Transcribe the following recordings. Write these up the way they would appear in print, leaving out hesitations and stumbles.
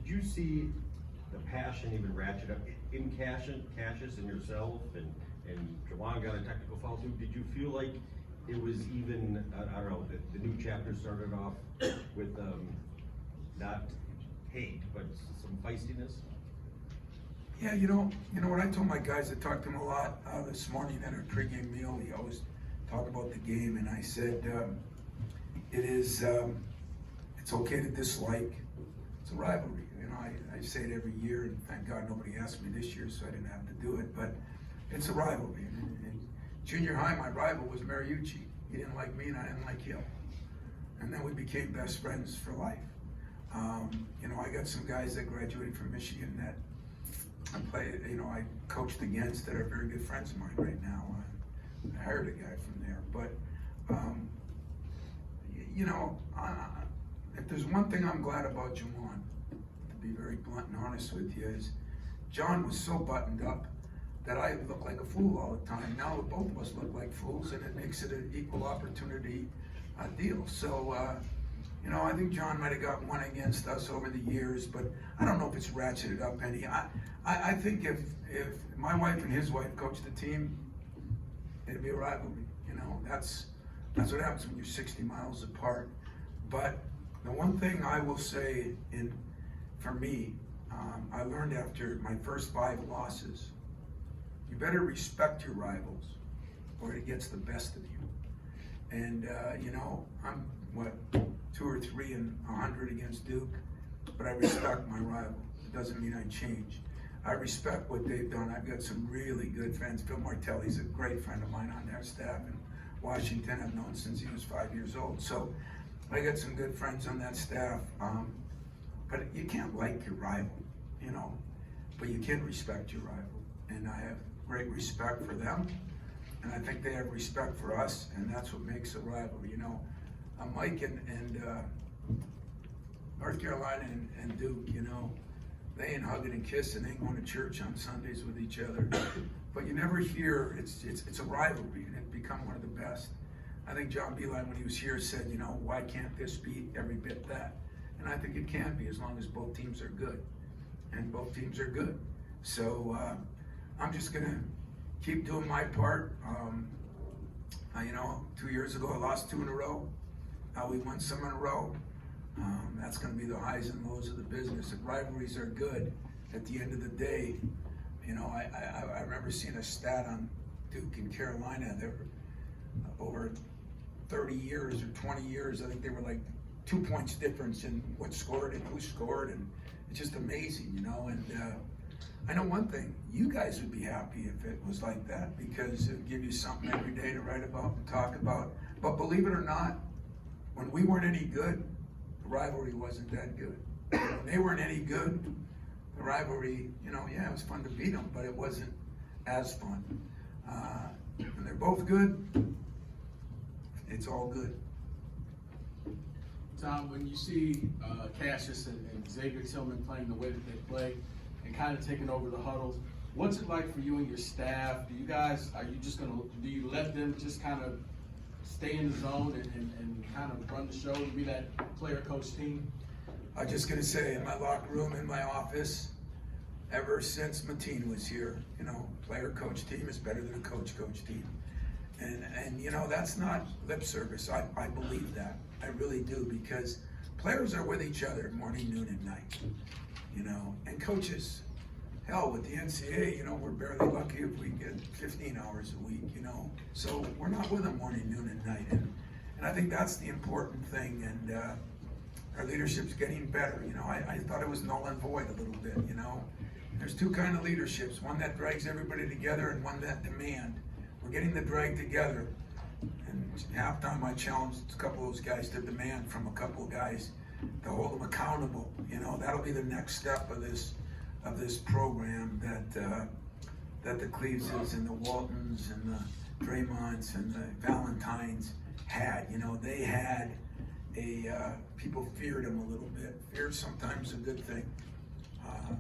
you see the passion even ratchet up in Cassius and yourself, and Jawan got a technical foul too? Did you feel like it was even, I don't know, the new chapter started off with not hate, but some feistiness? Yeah, you know what I told my guys, I talked to them a lot this morning at our pregame meal. We always talk about the game, and I said, it's okay to dislike. It's a rivalry. You know, I say it every year, and thank God nobody asked me this year, so I didn't have to do it, but it's a rivalry. In junior high, my rival was Mariucci. He didn't like me, and I didn't like him. And then we became best friends for life. You know, I got some guys that graduated from Michigan that I coached against that are very good friends of mine right now. I hired a guy from there, but if there's one thing I'm glad about Juwan, to be very blunt and honest with you, is John was so buttoned up that I look like a fool all the time. Now both of us look like fools, and it makes it an equal opportunity deal. So, I think John might have got one against us over the years, but I don't know if it's ratcheted up any. I think if my wife and his wife coached the team, it'd be a rivalry. That's what happens when you're 60 miles apart. But the one thing I will say, for me, I learned after my first 5 losses, you better respect your rivals, or it gets the best of you. And I'm 2 or 3 in 100 against Duke, but I respect my rival. It doesn't mean I change. I respect what they've done. I've got some really good friends. Phil Martelli's a great friend of mine on their staff in Washington. I've known since he was 5 years old. So I got some good friends on that staff. But you can't like your rival, but you can respect your rival. And I have great respect for them. And I think they have respect for us, and that's what makes a rivalry. Mike and North Carolina and Duke, they ain't hugging and kissing, they ain't going to church on Sundays with each other. But you never hear, it's a rivalry, and it's become one of the best. I think John Beeline, when he was here, said, why can't this be every bit that? And I think it can be, as long as both teams are good. And both teams are good. So I'm just gonna keep doing my part. 2 years ago, I lost 2 in a row. We won some in a row. That's going to be the highs and lows of the business. If rivalries are good, at the end of the day, I remember seeing a stat on Duke and Carolina. They were over 30 years or 20 years. I think they were like 2 points difference in what scored and who scored, and it's just amazing, And I know one thing: you guys would be happy if it was like that, because it would give you something every day to write about and talk about. But believe it or not, when we weren't any good, the rivalry wasn't that good. When they weren't any good, the rivalry, it was fun to beat them, but it wasn't as fun. When they're both good, it's all good. Tom, when you see Cassius and Xavier Tillman playing the way that they play and kind of taking over the huddles, what's it like for you and your staff? Do you let them just kind of stay in the zone and kind of run the show and be that player-coach team? I'm just going to say, in my locker room, in my office, ever since Mateen was here, player-coach team is better than a coach-coach team. And that's not lip service. I believe that. I really do, because players are with each other morning, noon, and night. And coaches, hell, with the NCAA, we're barely lucky if we get 15 hours a week, So we're not with them morning, noon, and night. And I think that's the important thing. And our leadership's getting better. I thought it was null and void a little bit, There's 2 kinds of leaderships: one that drags everybody together and one that demand. We're getting the drag together. And halftime, I challenged a couple of those guys to demand from a couple of guys to hold them accountable. That'll be the next step of this program that the Cleveses and the Waltons and the Draymonds and the Valentines had. They had people feared them a little bit. Fear sometimes a good thing,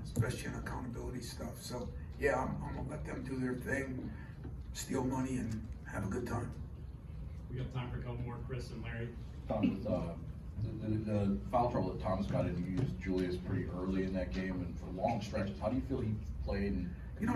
especially in accountability stuff. So yeah, I'm gonna let them do their thing, steal money, and have a good time. We got time for a couple more, Chris and Larry. Tom, with The foul trouble that Thomas got in, you used Julius pretty early in that game and for long stretches. How do you feel he played and You know,